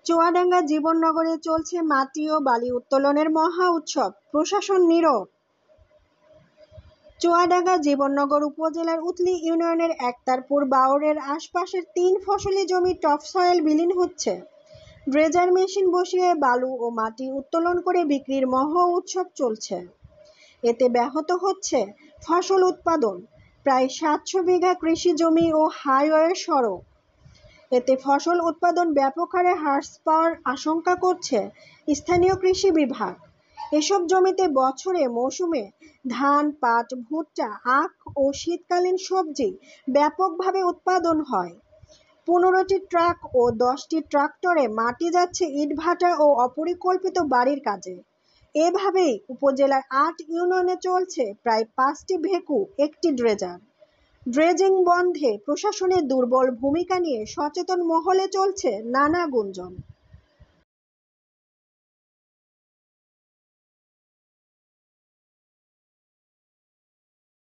চুয়াডাঙ্গা জীবননগরে চলছে মাটি ও বালি উত্তোলনের মহা উৎসব, প্রশাসন নীরব। চুয়াডাঙ্গা জীবননগর উপজেলার উথলি ইউনিয়নের একতারপুর বাওরের আশপাশের ৩ ফসলি জমি টপসয়েল বিলীন হচ্ছে। ড্রেজার মেশিন বসিয়ে বালু ও মাটি উত্তোলন করে বিক্রির মহা উৎসব চলছে। এতে ব্যাহত হচ্ছে ফসল উৎপাদন, প্রায় ৭০০ বিঘা কৃষি জমি ও হাইওয়ে সড়ক। এতে ফসল উৎপাদন ব্যাপক হারে হ্রাস পাওয়ার আশঙ্কা করছে স্থানীয় কৃষি বিভাগ। এসব জমিতে বছরে মৌসুমে ধান, পাট, ভুট্টা, আখ ও শীতকালীন সবজি ব্যাপকভাবে উৎপাদন হয়। ১৫টি ট্রাক ও ১০টি ট্রাক্টরে মাটি যাচ্ছে ইটভাটা ও অপরিকল্পিত বাড়ির কাজে। এভাবেই উপজেলার ৮ ইউনিয়নে চলছে প্রায় ৫টি ভেকু, একটি ড্রেজার। ড্রেজিং বন্ধে প্রশাসনের দুর্বল ভূমিকা নিয়ে সচেতন মহলে চলছে নানা গুঞ্জন।